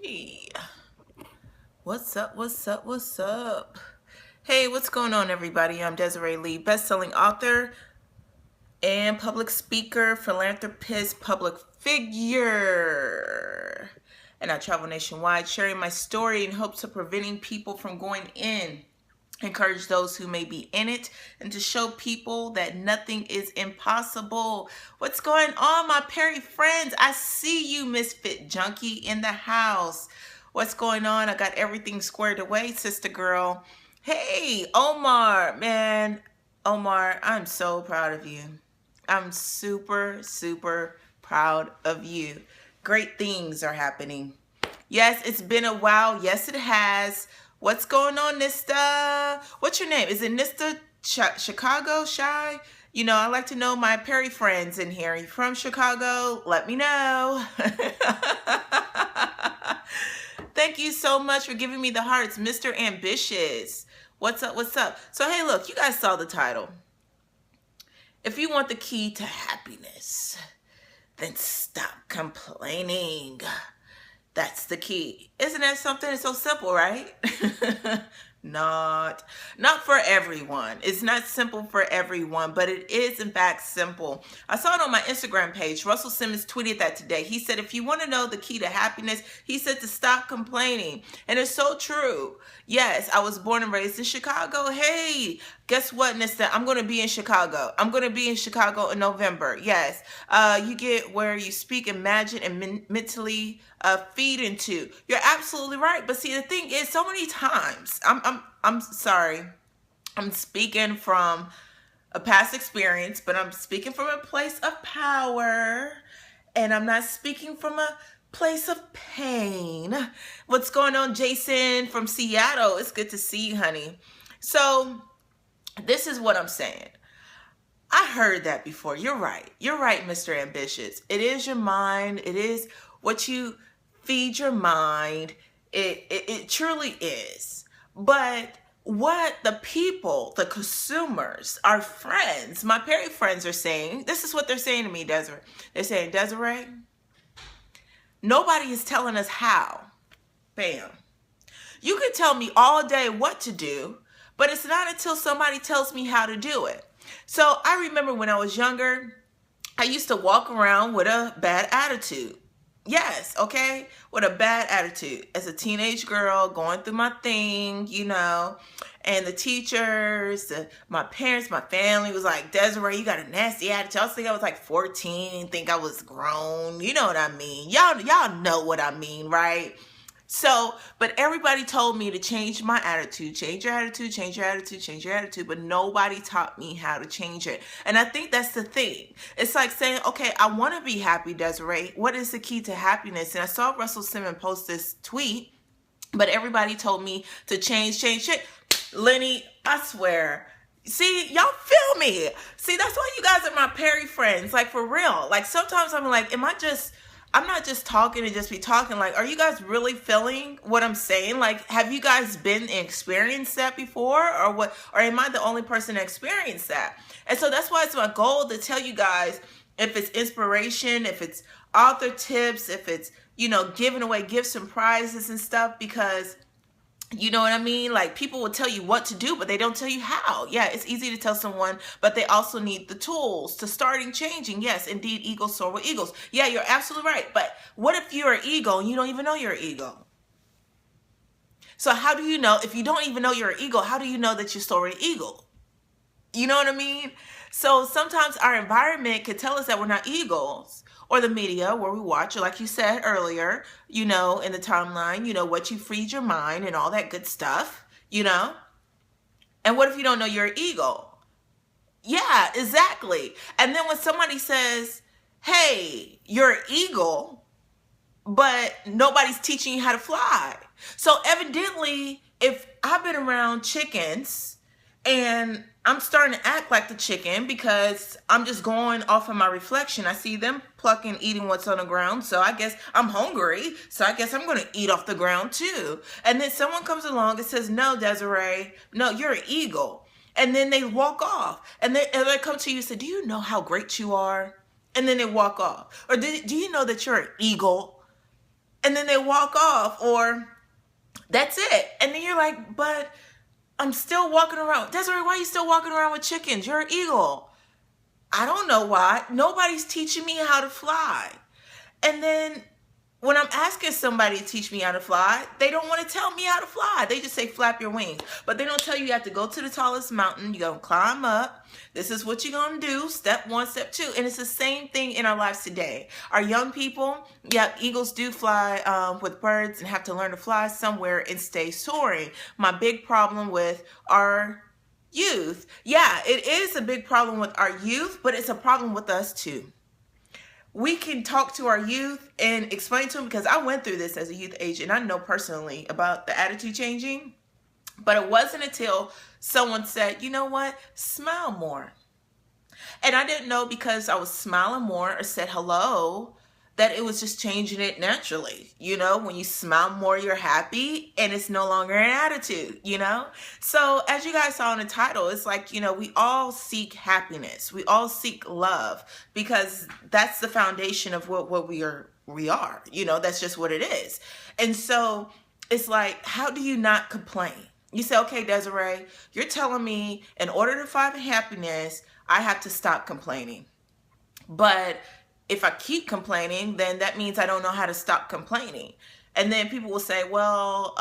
Hey, what's up? What's up? What's up? Hey, what's going on, everybody? I'm Desiree Lee, best-selling author and public speaker, philanthropist, public figure. And I travel nationwide sharing my story in hopes of preventing people from going in. Encourage those who may be in it and to show people that nothing is impossible. What's going on, my Perry friends? I see you, Misfit Junkie, in the house. What's going on? I got everything squared away, sister girl. Hey, Omar, man. Omar, I'm so proud of you. I'm super, super proud of you. Great things are happening. Yes, it's been a while. Yes, it has. What's going on, Nista? What's your name? Is it Nista Chicago Shy? You know, I like to know my Perry friends in here. Are you from Chicago? Let me know. Thank you so much for giving me the hearts, Mr. Ambitious. What's up? What's up? So, hey, look, you guys saw the title. If you want the key to happiness, then stop complaining. That's the key. Isn't that something? It's so simple, right? Not for everyone. It's not simple for everyone, but it is in fact simple. I saw it on my Instagram page. Russell Simmons tweeted that today. He said, if you want to know the key to happiness, he said to stop complaining. And it's so true. Yes, I was born and raised in Chicago. Hey, guess what, Nista? I'm going to be in Chicago. I'm going to be in Chicago in November. Yes. You get where you speak, imagine, and mentally feed into. You're absolutely right. But see, the thing is, so many times, I'm sorry, I'm speaking from a past experience, but I'm speaking from a place of power, and I'm not speaking from a place of pain. What's going on, Jason from Seattle? It's good to see you, honey. So this is what I'm saying. I heard that before. You're right. You're right, Mr. Ambitious. It is your mind. It is what you feed your mind. It truly is. But what the people, the consumers, our friends, my Perry friends are saying, this is what they're saying to me, Desiree. They're saying, Desiree, nobody is telling us how. Bam. You can tell me all day what to do, but it's not until somebody tells me how to do it. So I remember when I was younger, I used to walk around with a bad attitude. Yes, okay, with a bad attitude. As a teenage girl, going through my thing, you know, and the teachers, my parents, my family was like, Desiree, you got a nasty attitude. I was thinking I was like 14, think I was grown. You know what I mean? Y'all know what I mean, right? So, but everybody told me to change my attitude, change your attitude, change your attitude, change your attitude, but nobody taught me how to change it. And I think that's the thing. It's like saying, okay, I want to be happy, Desiree. What is the key to happiness? And I saw Russell Simmons post this tweet, but everybody told me to change. Lenny, I swear. See, y'all feel me. See, that's why you guys are my Perry friends. Like, for real. Like, sometimes I'm like, I'm not just talking to just be talking. Like, are you guys really feeling what I'm saying? Like, have you guys been and experienced that before, or what? Or am I the only person to experience that? And so that's why it's my goal to tell you guys, if it's inspiration, if it's author tips, if it's, you know, giving away gifts and prizes and stuff, because you know what I mean? Like, people will tell you what to do, but they don't tell you how. Yeah, it's easy to tell someone, but they also need the tools to starting changing. Yes, indeed, eagles soar with eagles. Yeah, you're absolutely right. But what if you're an eagle and you don't even know you're an eagle? So how do you know, if you don't even know you're an eagle, how do you know that you're soaring eagle? You know what I mean? So sometimes our environment can tell us that we're not eagles, or the media where we watch, or like you said earlier, you know, in the timeline, you know, what you feed your mind and all that good stuff, you know? And what if you don't know you're an eagle? Yeah, exactly. And then when somebody says, hey, you're an eagle, but nobody's teaching you how to fly. So evidently, if I've been around chickens and I'm starting to act like the chicken because I'm just going off of my reflection. I see them plucking, eating what's on the ground. So I guess I'm hungry. So I guess I'm going to eat off the ground too. And then someone comes along and says, no, Desiree, no, you're an eagle. And then they walk off. And they come to you and say, do you know how great you are? And then they walk off. Or do you know that you're an eagle? and then they walk off, or that's it. And then you're like, but I'm still walking around. Desiree, why are you still walking around with chickens? You're an eagle. I don't know why. Nobody's teaching me how to fly. And then when I'm asking somebody to teach me how to fly, they don't want to tell me how to fly. They just say, flap your wings. But they don't tell you have to go to the tallest mountain. You're going to climb up. This is what you're going to do. Step 1, step 2. And it's the same thing in our lives today. Our young people, yeah, eagles do fly with birds and have to learn to fly somewhere and stay soaring. My big problem with our youth, yeah, it is a big problem with our youth, but it's a problem with us too. We can talk to our youth and explain to them, because I went through this as a youth agent. I know personally about the attitude changing, but it wasn't until someone said, you know what, smile more. And I didn't know, because I was smiling more or said hello, that it was just changing it naturally. You know, when you smile more, you're happy, and it's no longer an attitude, you know? So as you guys saw in the title, it's like, you know, we all seek happiness. We all seek love, because that's the foundation of what we are, you know, that's just what it is. And so it's like, how do you not complain? You say, okay, Desiree, you're telling me in order to find happiness, I have to stop complaining. But if I keep complaining, then that means I don't know how to stop complaining. And then people will say, well,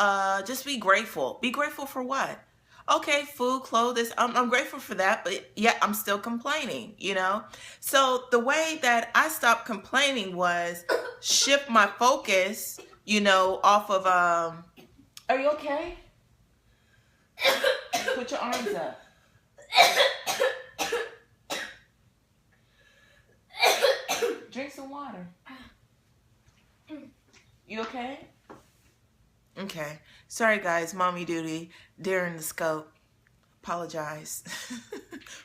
just be grateful. Be grateful for what? Okay, food, clothes, I'm grateful for that, but yet I'm still complaining, you know? So the way that I stopped complaining was shift my focus, you know, off of, are you okay? Put your arms up. Drink some water. You okay? Okay. Sorry guys, mommy duty during the scope. Apologize.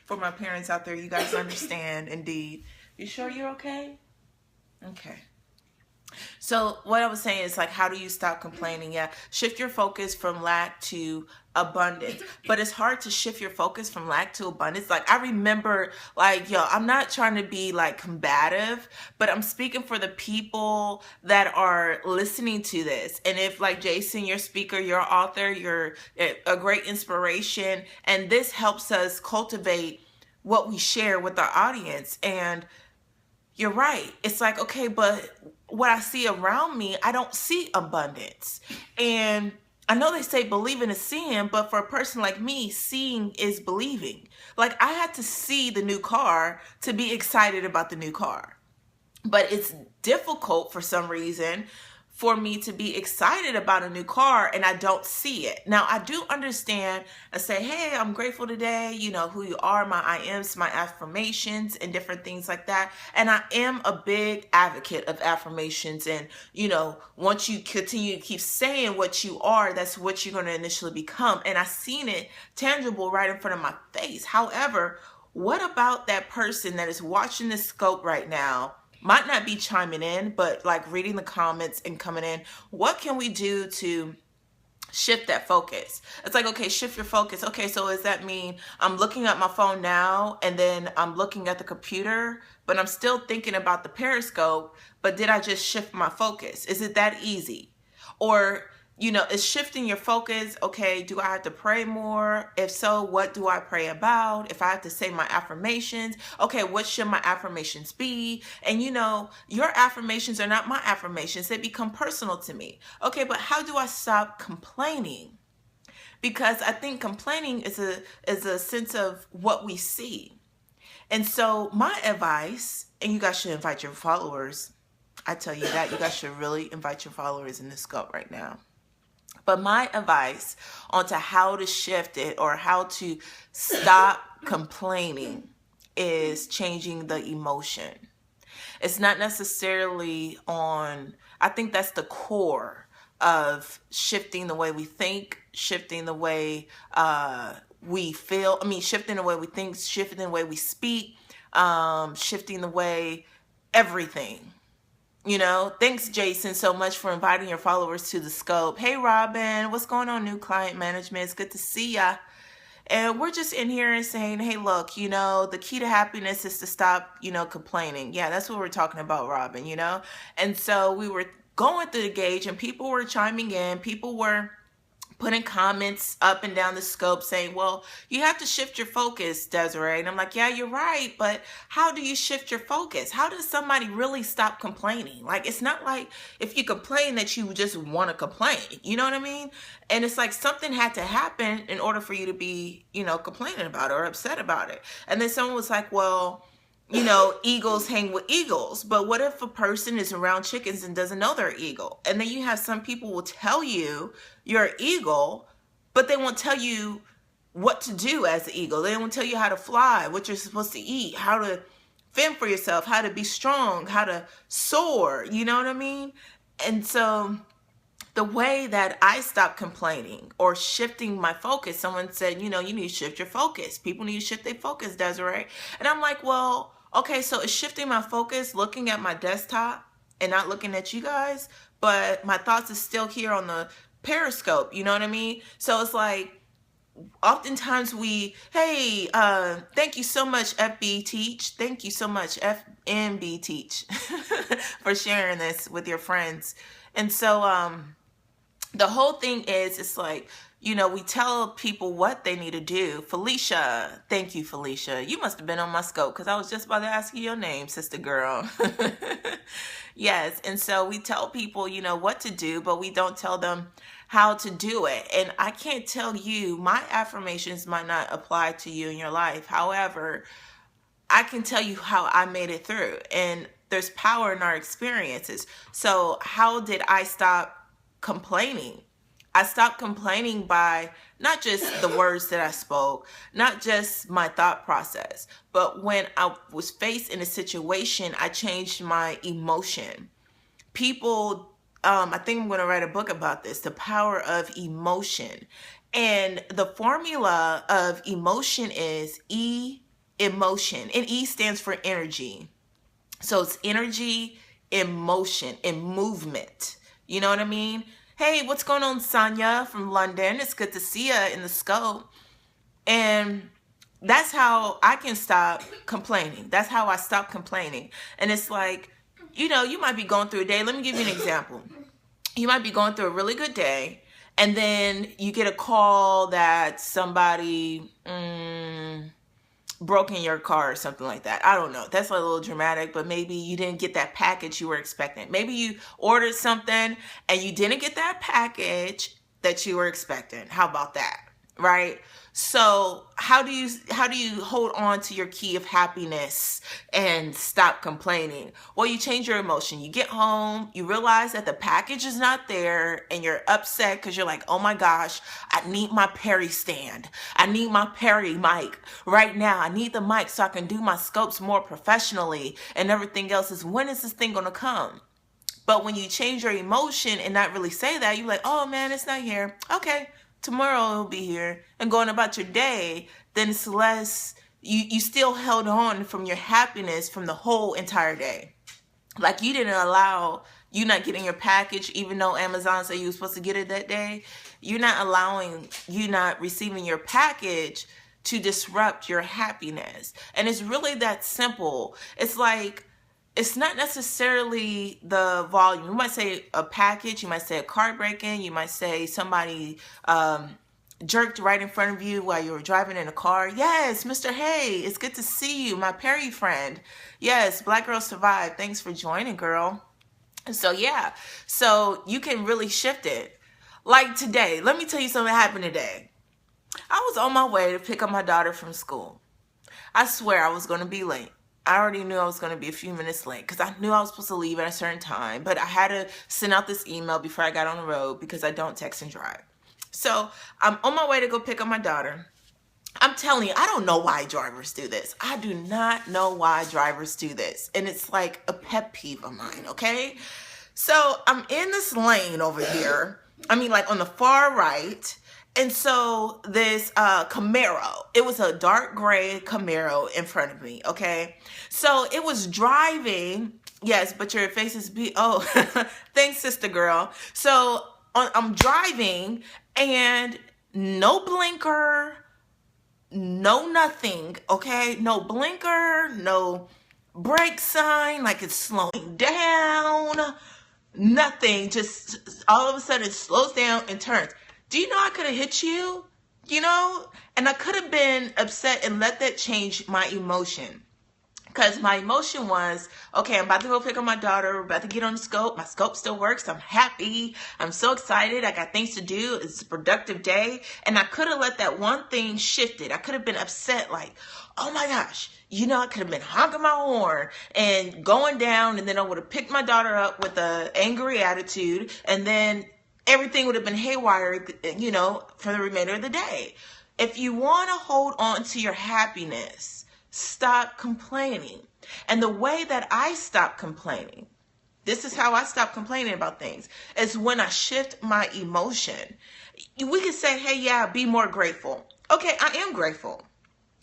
For my parents out there, you guys understand indeed. You sure you're okay? Okay. So what I was saying is, like, how do you stop complaining? Yeah, shift your focus from lack to abundance. But it's hard to shift your focus from lack to abundance. Like, I remember, like, yo, I'm not trying to be like combative, but I'm speaking for the people that are listening to this. And if, like, Jason, your speaker, your author, you're a great inspiration, and this helps us cultivate what we share with our audience. And you're right. It's like, okay, but what I see around me, I don't see abundance. And I know they say believing is seeing, but for a person like me, seeing is believing. Like, I had to see the new car to be excited about the new car. But it's difficult for some reason for me to be excited about a new car and I don't see it. Now, I do understand and say, hey, I'm grateful today, you know, who you are, my I ams, my affirmations, and different things like that. And I am a big advocate of affirmations. And, you know, once you continue to keep saying what you are, that's what you're going to initially become. And I've seen it tangible right in front of my face. However, what about that person that is watching this scope right now, might not be chiming in, but like reading the comments and coming in? What can we do to shift that focus? It's like, okay, shift your focus. Okay, so does that mean I'm looking at my phone now and then I'm looking at the computer, but I'm still thinking about the Periscope, but did I just shift my focus? Is it that easy? Or, you know, is shifting your focus, okay, do I have to pray more? If so, what do I pray about? If I have to say my affirmations, okay, what should my affirmations be? And, you know, your affirmations are not my affirmations. They become personal to me. Okay, but how do I stop complaining? Because I think complaining is a sense of what we see. And so my advice, and you guys should invite your followers. I tell you that, you guys should really invite your followers in this scope right now. But my advice onto how to shift it or how to stop complaining is changing the emotion. It's not necessarily on, I think that's the core of shifting the way we think, shifting the way we feel. I mean, shifting the way we think, shifting the way we speak, shifting the way everything. You know, thanks, Jason, so much for inviting your followers to the scope. Hey, Robin, what's going on, new client management? It's good to see ya. And we're just in here and saying, hey, look, you know, the key to happiness is to stop, you know, complaining. Yeah, that's what we're talking about, Robin, you know. And so we were going through the gauge, and people were chiming in, people were putting comments up and down the scope saying, well, you have to shift your focus, Desiree. And I'm like, yeah, you're right. But how do you shift your focus? How does somebody really stop complaining? Like, it's not like if you complain that you just want to complain. You know what I mean? And it's like something had to happen in order for you to be, complaining about it or upset about it. And then someone was like, well, eagles hang with eagles. But what if a person is around chickens and doesn't know they're an eagle? And then you have some people will tell you you're an eagle, but they won't tell you what to do as an eagle. They won't tell you how to fly, what you're supposed to eat, how to fend for yourself, how to be strong, how to soar. You know what I mean? And so the way that I stopped complaining or shifting my focus, someone said, you need to shift your focus. People need to shift their focus, Desiree. And I'm like, well, okay, so it's shifting my focus, looking at my desktop and not looking at you guys, but my thoughts is still here on the Periscope, you know what I mean? So it's like, oftentimes hey, thank you so much, FB Teach. Thank you so much, FNB Teach, for sharing this with your friends. And so, the whole thing is, it's like, we tell people what they need to do. Felicia, thank you, Felicia. You must have been on my scope because I was just about to ask you your name, sister girl. Yes, and so we tell people, what to do, but we don't tell them how to do it. And I can't tell you, my affirmations might not apply to you in your life. However, I can tell you how I made it through. And there's power in our experiences. So how did I stop complaining? I stopped complaining by not just the words that I spoke, not just my thought process, but when I was faced in a situation, I changed my emotion. People, I think I'm going to write a book about this, the power of emotion. And the formula of emotion is emotion. And E stands for energy. So it's energy, emotion, and movement. You know what I mean? Hey, what's going on, Sonia from London? It's good to see you in the scope. And that's how I can stop complaining. That's how I stop complaining. And it's like, you might be going through a day. Let me give you an example. You might be going through a really good day, and then you get a call that somebody broke in your car or something like that. I don't know. That's a little dramatic, but maybe you didn't get that package you were expecting. Maybe you ordered something and you didn't get that package that you were expecting. How about that? Right? So how do you hold on to your key of happiness and stop complaining? Well, you change your emotion. You get home, you realize that the package is not there, and you're upset because you're like, oh my gosh, I need my Perry stand. I need my Perry mic right now. I need the mic so I can do my scopes more professionally, and everything else is, when is this thing going to come? But when you change your emotion and not really say that, you're like, oh man, it's not here. Okay. Tomorrow it'll be here, and going about your day, then it's less, you still held on from your happiness from the whole entire day. Like you didn't allow you not getting your package, even though Amazon said you were supposed to get it that day. You're not allowing you not receiving your package to disrupt your happiness. And it's really that simple. It's like, it's not necessarily the volume. You might say a package, you might say a car break-in, you might say somebody jerked right in front of you while you were driving in a car. Yes, Mr. Hey, it's good to see you, my Perry friend. Yes, Black Girl Survive. Thanks for joining, girl. So yeah, so you can really shift it. Like today, let me tell you something that happened today. I was on my way to pick up my daughter from school. I swear I was going to be late. I already knew I was going to be a few minutes late because I knew I was supposed to leave at a certain time, but I had to send out this email before I got on the road because I don't text and drive. So I'm on my way to go pick up my daughter. I'm telling you, I don't know why drivers do this. I do not know why drivers do this. And it's like a pet peeve of mine, okay? So I'm in this lane over here. I mean, like on the far right. And so this Camaro, it was a dark gray Camaro in front of me, okay? So it was driving, yes, but your face is oh, thanks, sister girl. So I'm driving and no blinker, no nothing, okay? No blinker, no brake sign, like it's slowing down, Nothing, just all of a sudden it slows down and turns. Do you know I could have hit you? You know? And I could have been upset and let that change my emotion. Because my emotion was, okay, I'm about to go pick up my daughter. We're about to get on the scope. My scope still works. I'm happy. I'm so excited. I got things to do. It's a productive day. And I could have let that one thing shifted. I could have been upset like, oh my gosh, you know, I could have been honking my horn and going down. And then I would have picked my daughter up with an angry attitude. And then everything would have been haywire, you know, for the remainder of the day. If you want to hold on to your happiness, stop complaining. And the way that I stop complaining, this is how I stop complaining about things, is when I shift my emotion. We can say, hey, yeah, be more grateful. Okay, I am grateful.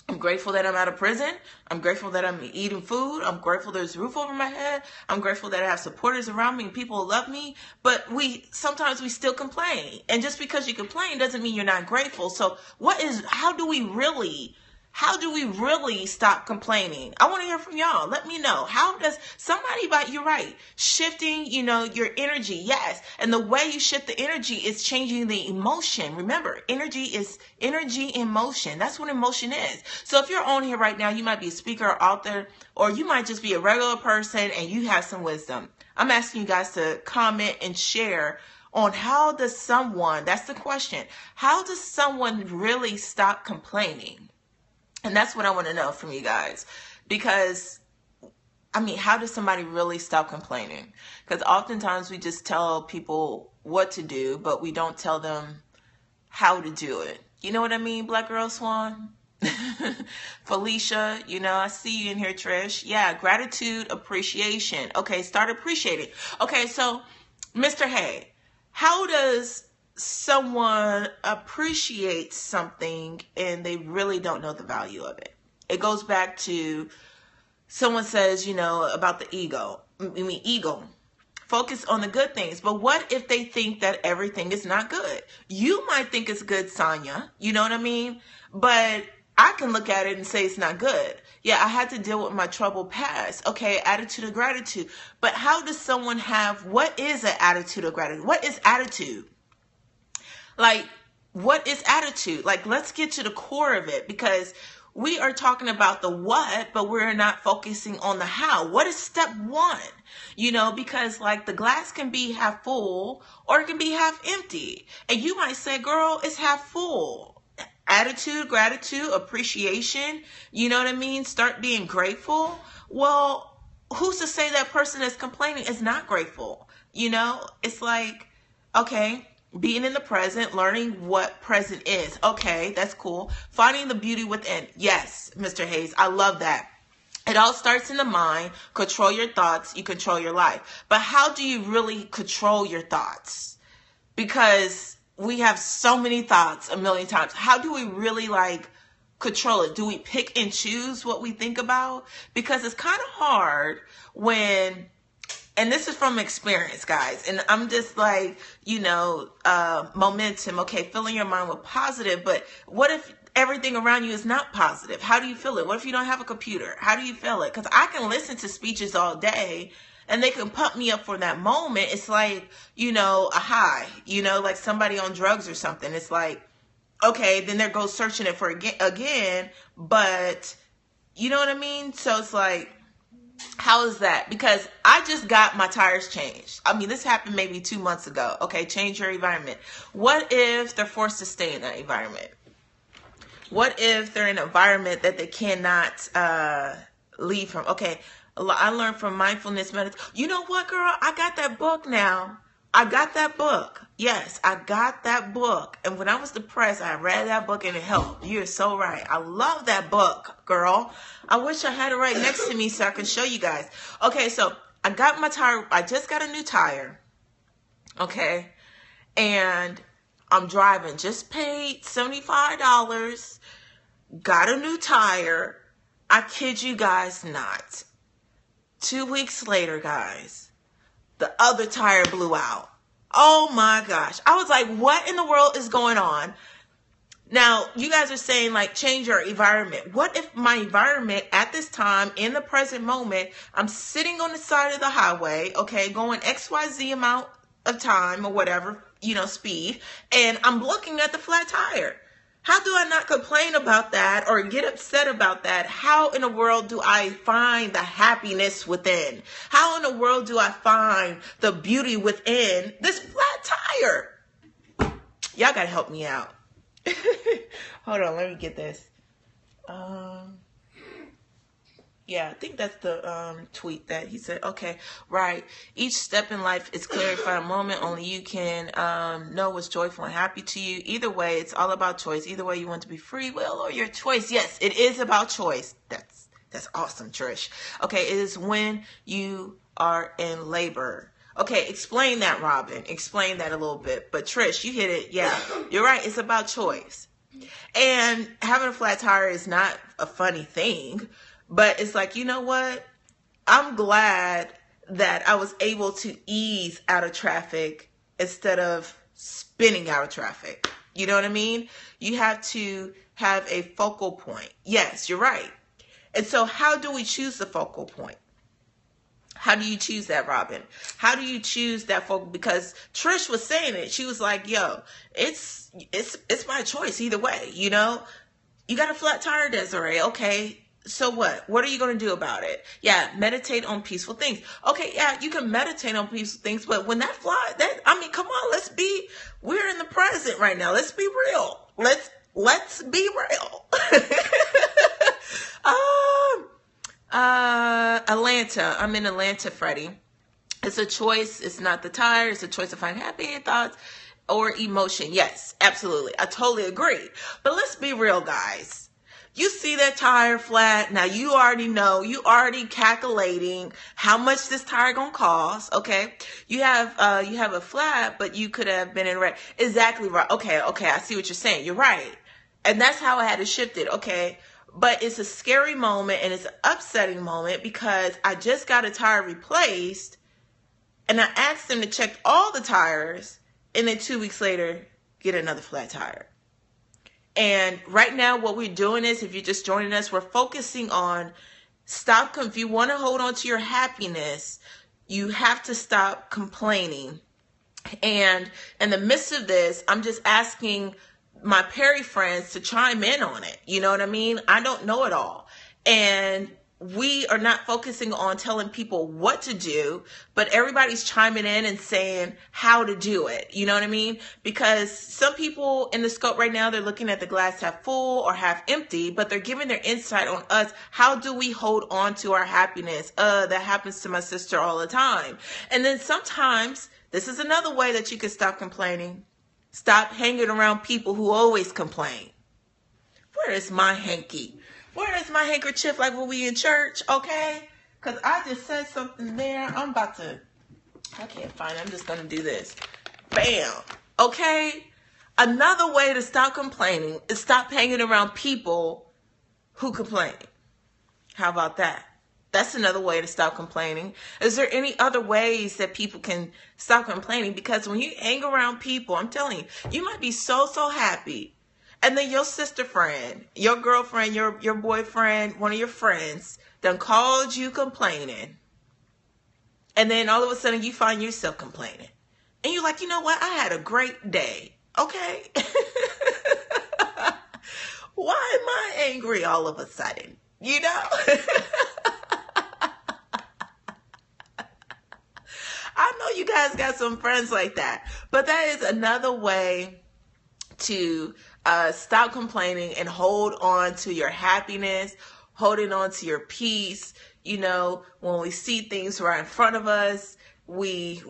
I'm grateful that I'm out of prison. I'm grateful that I'm eating food. I'm grateful there's a roof over my head. I'm grateful that I have supporters around me and people who love me. But sometimes we still complain. And just because you complain doesn't mean you're not grateful. So how do we really stop complaining? I want to hear from y'all. Let me know. How does you're right, shifting, you know, your energy. Yes. And the way you shift the energy is changing the emotion. Remember, energy is energy in motion. That's what emotion is. So if you're on here right now, you might be a speaker or author, or you might just be a regular person and you have some wisdom. I'm asking you guys to comment and share on that's the question. How does someone really stop complaining? And that's what I want to know from you guys. Because, I mean, how does somebody really stop complaining? Because oftentimes we just tell people what to do, but we don't tell them how to do it. You know what I mean, Black Girl Swan? Felicia, you know, I see you in here, Trish. Yeah, gratitude, appreciation. Okay, start appreciating. Okay, so, Mr. Hay, how does someone appreciates something and they really don't know the value of it? It goes back to someone says, you know, about the ego. Ego. Focus on the good things. But what if they think that everything is not good? You might think it's good, Sonia. You know what I mean? But I can look at it and say it's not good. Yeah, I had to deal with my troubled past. Okay, attitude of gratitude. But how does someone what is an attitude of gratitude? What is attitude? Like, what is attitude? Like, let's get to the core of it, because we are talking about the what, but we're not focusing on the how. What is step one? You know, because like the glass can be half full or it can be half empty. And you might say, girl, it's half full. Attitude, gratitude, appreciation. You know what I mean? Start being grateful. Well, who's to say that person that's complaining is not grateful? You know, it's like, okay, being in the present, learning what present is. Okay, that's cool. Finding the beauty within. Yes, Mr. Hayes, I love that. It all starts in the mind. Control your thoughts, you control your life. But how do you really control your thoughts? Because we have so many thoughts a million times. How do we really control it? Do we pick and choose what we think about? Because it's kind of hard when... And this is from experience, guys. And I'm just momentum. Okay, filling your mind with positive. But what if everything around you is not positive? How do you feel it? What if you don't have a computer? How do you feel it? Because I can listen to speeches all day and they can pump me up for that moment. It's like, you know, a high, you know, like somebody on drugs or something. It's like, okay, then there goes searching it for again. But you know what I mean? So it's like, how is that? Because I just got my tires changed. I mean, this happened maybe 2 months ago. Okay, change your environment. What if they're forced to stay in that environment? What if they're in an environment that they cannot leave from? Okay, I learned from mindfulness meditation. You know what, girl? I got that book now. I got that book. Yes, I got that book. And when I was depressed, I read that book and it helped. You're so right. I love that book, girl. I wish I had it right next to me so I can show you guys. Okay, so I got my tire. I just got a new tire. Okay. And I'm driving. Just paid $75. Got a new tire. I kid you guys not. 2 weeks later, guys, the other tire blew out. Oh my gosh. I was like, what in the world is going on? Now, you guys are saying like change your environment. What if my environment at this time in the present moment, I'm sitting on the side of the highway, okay, going XYZ amount of time or whatever, speed, and I'm looking at the flat tire? How do I not complain about that or get upset about that? How in the world do I find the happiness within? How in the world do I find the beauty within this flat tire? Y'all gotta help me out. Hold on, let me get this. Yeah, I think that's the tweet that he said. Okay, right. Each step in life is clarified a moment. Only you can know what's joyful and happy to you. Either way, it's all about choice. Either way, you want to be free will or your choice. Yes, it is about choice. That's awesome, Trish. Okay, it is when you are in labor. Okay, explain that, Robin. Explain that a little bit. But Trish, you hit it. Yeah, you're right. It's about choice. And having a flat tire is not a funny thing. But it's like, you know what? I'm glad that I was able to ease out of traffic instead of spinning out of traffic. You know what I mean? You have to have a focal point. Yes, you're right. And so how do we choose the focal point? How do you choose that, Robin? How do you choose that focal? Because Trish was saying it. She was like, yo, it's my choice either way. You got a flat tire, Desiree. Okay. So what? What are you going to do about it? Yeah, meditate on peaceful things. Okay, yeah, you can meditate on peaceful things, but when that come on, we're in the present right now. Let's be real. Let's be real. Atlanta. I'm in Atlanta, Freddie. It's a choice. It's not the tire. It's a choice to find happy thoughts or emotion. Yes, absolutely. I totally agree. But let's be real, guys. You see that tire flat. Now you already know, you already calculating how much this tire gonna cost. Okay. You have a flat, but you could have been in red. Exactly right. Okay. I see what you're saying. You're right. And that's how I had to shift it. Okay. But it's a scary moment and it's an upsetting moment because I just got a tire replaced and I asked them to check all the tires and then 2 weeks later, get another flat tire. And right now, what we're doing is, if you're just joining us, we're focusing on if you want to hold on to your happiness, you have to stop complaining. And in the midst of this, I'm just asking my Perry friends to chime in on it. You know what I mean? I don't know it all. And we are not focusing on telling people what to do, but everybody's chiming in and saying how to do it. You know what I mean? Because some people in the scope right now, they're looking at the glass half full or half empty, but they're giving their insight on us. How do we hold on to our happiness? That happens to my sister all the time. And then sometimes, this is another way that you can stop complaining. Stop hanging around people who always complain. Where is my hanky? Where is my handkerchief like when we in church, okay? Because I just said something there. I can't find it. I'm just going to do this. Bam. Okay? Another way to stop complaining is stop hanging around people who complain. How about that? That's another way to stop complaining. Is there any other ways that people can stop complaining? Because when you hang around people, I'm telling you, you might be so happy. And then your sister friend, your girlfriend, your boyfriend, one of your friends done called you complaining. And then all of a sudden you find yourself complaining. And you're like, you know what? I had a great day. Okay. Why am I angry all of a sudden? You know? I know you guys got some friends like that. But that is another way to stop complaining and hold on to your happiness, holding on to your peace. You know, when we see things right in front of us, we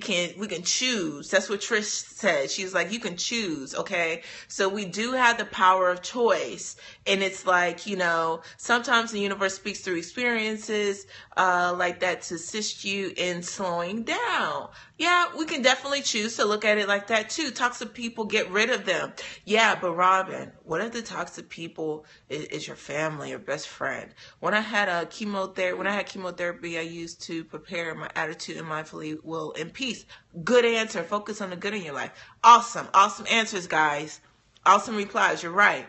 can choose. That's what Trish said. She's like, you can choose. Okay. So we do have the power of choice. And it's like, you know, sometimes the universe speaks through experiences like that to assist you in slowing down. Yeah, we can definitely choose to look at it like that too. Toxic people, get rid of them. Yeah, but Robin, what if the toxic people is your family or best friend? When I had chemotherapy, I used to prepare my attitude and mindfully will and peace. Good answer. Focus on the good in your life. Awesome answers, guys. Awesome replies. You're right.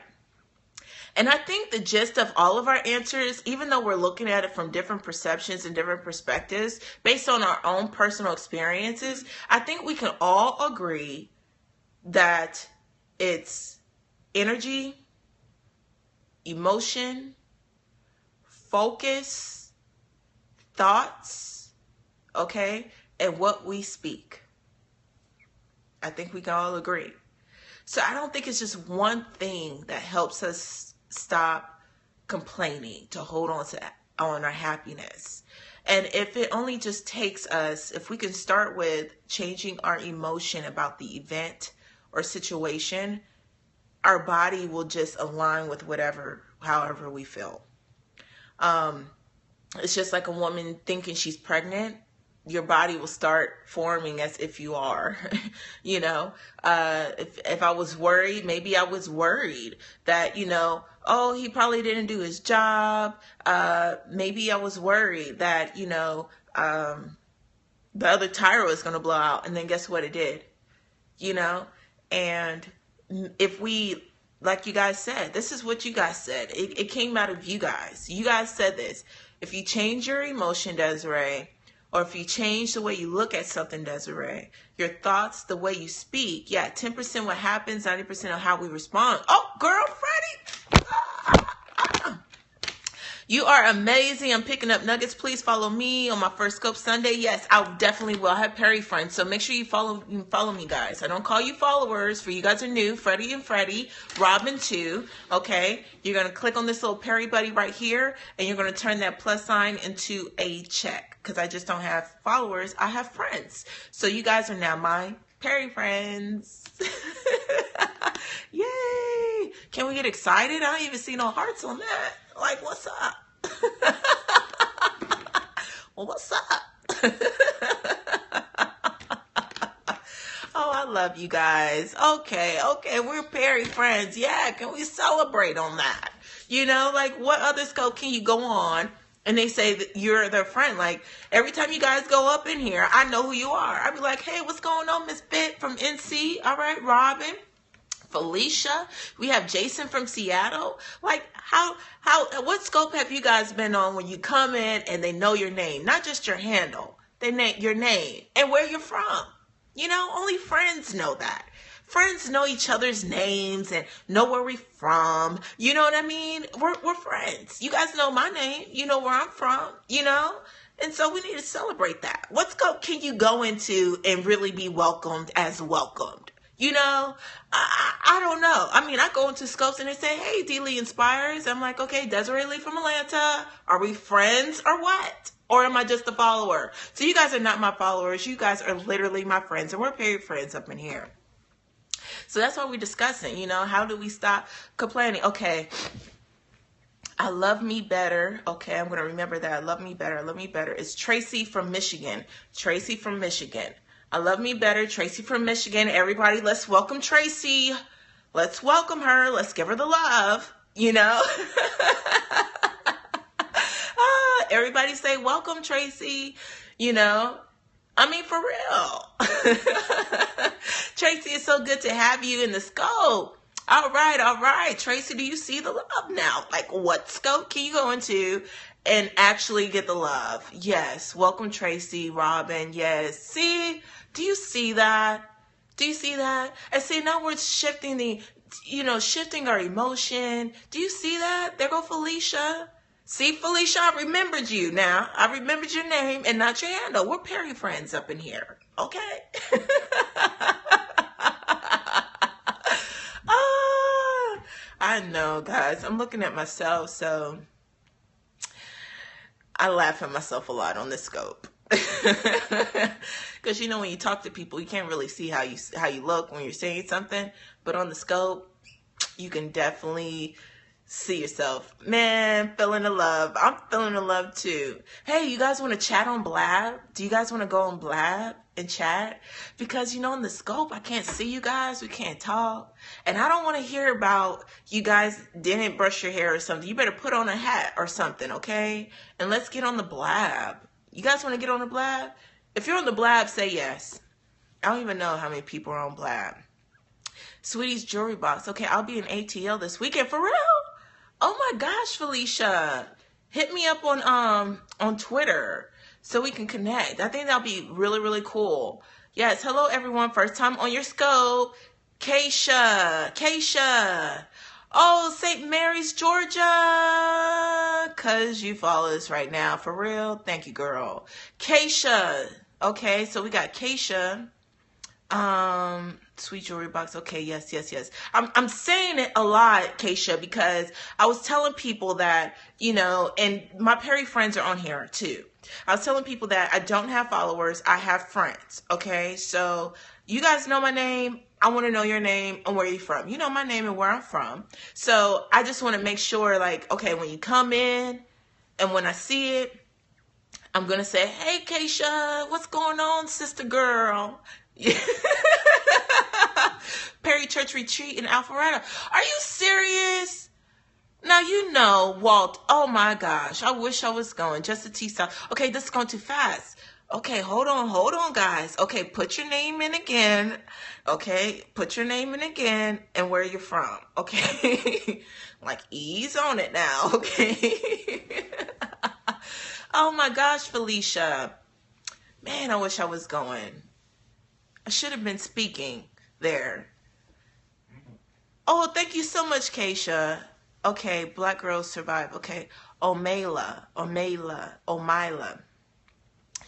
And I think the gist of all of our answers, even though we're looking at it from different perceptions and different perspectives based on our own personal experiences, I think we can all agree that it's energy, emotion, focus, thoughts, okay, and what we speak. I think we can all agree. So I don't think it's just one thing that helps us stop complaining, to hold on our happiness. And if it only just takes us, if we can start with changing our emotion about the event or situation, our body will just align with however we feel. It's just like a woman thinking she's pregnant. Your body will start forming as if you are. You know, if I was worried, maybe I was worried that, oh, he probably didn't do his job. Maybe I was worried that, the other tire was going to blow out. And then guess what it did? And if we, like you guys said, this is what you guys said. It came out of you guys. You guys said this. If you change your emotion, Desiree, or if you change the way you look at something, Desiree, your thoughts, the way you speak, 10% what happens, 90% of how we respond. Oh, girl, Freddie. You are amazing. I'm picking up nuggets. Please follow me on my first Scope Sunday. Yes, I definitely will. I have Perry friends, so make sure you follow me, guys. I don't call you followers. For you guys are new, Freddie and Freddie, Robin too. Okay, you're gonna click on this little Perry buddy right here, and you're gonna turn that plus sign into a check. Because I just don't have followers, I have friends. So you guys are now my Perry friends. Yay! Can we get excited? I don't even see no hearts on that. Like, what's up? Well, what's up? Oh, I love you guys. Okay, we're Perry friends. Yeah, can we celebrate on that? Like, what other scope can you go on and they say that you're their friend? Like, every time you guys go up in here, I know who you are. I'd be like, hey, what's going on, Miss Bit from NC? All right, Robin, Felicia, we have Jason from Seattle. Like, what scope have you guys been on when you come in and they know your name? Not just your handle, they know your name and where you're from. Only friends know that. Friends know each other's names and know where we're from. You know what I mean? We're friends. You guys know my name. You know where I'm from, And so we need to celebrate that. What scope can you go into and really be welcomed as welcomed? I don't know. I mean, I go into scopes and they say, hey, D-Lee Inspires. I'm like, okay, Desiree Lee from Atlanta. Are we friends or what? Or am I just a follower? So you guys are not my followers. You guys are literally my friends. And we're very friends up in here. So that's what we're discussing. How do we stop complaining? Okay. I love me better. Okay, I'm going to remember that. I love me better. I love me better. It's Tracy from Michigan. Tracy from Michigan. I love me better. Tracy from Michigan. Everybody, let's welcome Tracy. Let's welcome her. Let's give her the love. Everybody say, welcome, Tracy. I mean, for real. Tracy, it's so good to have you in the scope. All right. Tracy, do you see the love now? Like, what scope can you go into and actually get the love? Yes. Welcome, Tracy, Robin. Yes. See? Do you see that? Do you see that? And see, now we're shifting shifting our emotion. Do you see that? There go Felicia. See, Felicia, I remembered you now. I remembered your name and not your handle. We're Perry friends up in here. Okay? I know, guys. I'm looking at myself, so I laugh at myself a lot on this scope. Because when you talk to people, you can't really see how you look when you're saying something, but on the scope, you can definitely see yourself. Man, feeling the love. I'm feeling the love too. Hey, you guys want to chat on Blab? Do you guys want to go on Blab and chat? Because in the scope, I can't see you guys. We can't talk, and I don't want to hear about you guys didn't brush your hair or something. You better put on a hat or something, okay? And let's get on the Blab. You guys want to get on the Blab? If you're on the Blab, say yes. I don't even know how many people are on Blab. Sweetie's Jewelry Box. Okay, I'll be in ATL this weekend. For real? Oh my gosh, Felicia. Hit me up on Twitter so we can connect. I think that'll be really, really cool. Yes, hello everyone. First time on your scope. Keisha. Oh, St. Mary's, Georgia. Cause you follow us right now. For real. Thank you, girl. Keisha. Okay, so we got Keisha. Sweet Jewelry Box. Okay, yes. I'm saying it a lot, Keisha, because I was telling people that, you know, and my Perry friends are on here too. I was telling people that I don't have followers, I have friends. Okay, so you guys know my name. I want to know your name and where you're from. You know my name and where I'm from. So I just want to make sure, like, okay, when you come in and when I see it, I'm going to say, hey, Keisha, what's going on, sister girl? Perry Church Retreat in Alpharetta. Are you serious? Now, you know, Walt, oh my gosh, I wish I was going just to T-South. Okay, this is going too fast. Okay, hold on, guys. Okay, put your name in again. Okay, put your name in again and where you're from. Okay, like ease on it now. Okay. Oh my gosh, Felicia. Man, I wish I was going. I should have been speaking there. Oh, thank you so much, Keisha. Okay, Black Girls Survive. Okay, Omila.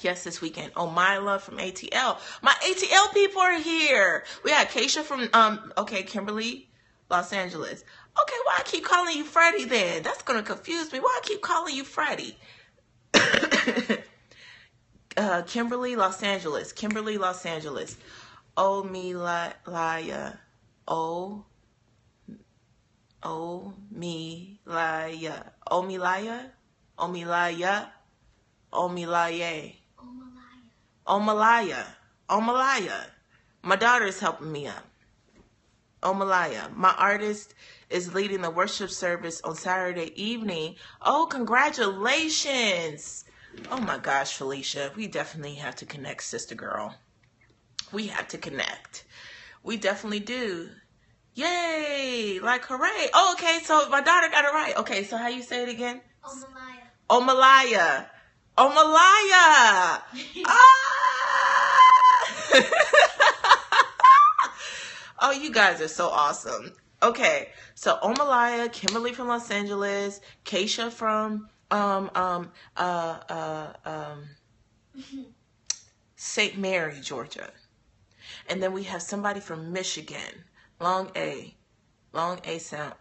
Yes, this weekend. Omila from ATL. My ATL people are here. We got Keisha from, Kimberly, Los Angeles. Okay, why I keep calling you Freddie then? That's going to confuse me. Why I keep calling you Freddie? Kimberly, Los Angeles. Omilaya. Omalaya. My daughter is helping me up. Omalaya. My artist is leading the worship service on Saturday evening. Oh, congratulations. Oh my gosh, Felicia. We definitely have to connect, sister girl. We have to connect. We definitely do. Yay! Like, hooray. Oh, okay, so my daughter got it right. Okay, so how you say it again? Omalaya. Ah! Oh, you guys are so awesome. Okay, so Omalaya, Kimberly from Los Angeles, Keisha from St. Mary, Georgia. And then we have somebody from Michigan. Long A sound.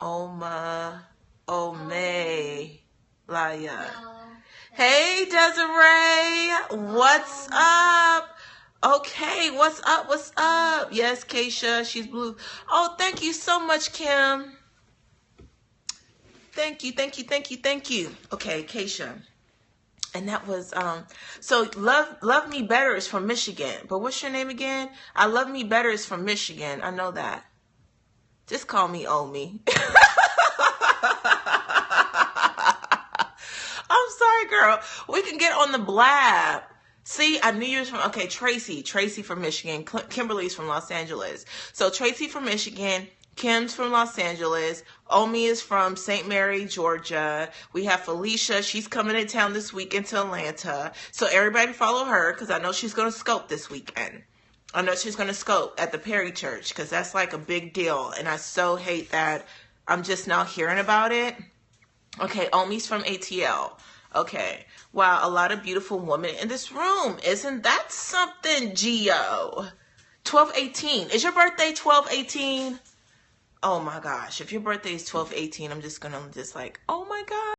Laya. Hey, Desiree. What's up? Okay, what's up? Yes, Keisha, she's blue. Oh, thank you so much, Kim. Thank you. Okay, Keisha. And that was, so Love Me Better is from Michigan. But what's your name again? I Love Me Better is from Michigan. I know that. Just call me Omi. I'm sorry, girl. We can get on the blab. See, I knew you were from, okay, Tracy from Michigan. Kimberly's from Los Angeles. So Tracy from Michigan. Kim's from Los Angeles. Omi is from St. Mary, Georgia. We have Felicia. She's coming in town this weekend to Atlanta. So everybody follow her because I know she's going to scope this weekend. I know she's going to scope at the Perry Church because that's like a big deal. And I so hate that I'm just now hearing about it. Okay, Omi's from ATL. Okay. Wow, a lot of beautiful women in this room. Isn't that something, Gio? 12/18. Is your birthday 12/18? Oh my gosh, if your birthday is 12/18, I'm just gonna like, oh my God.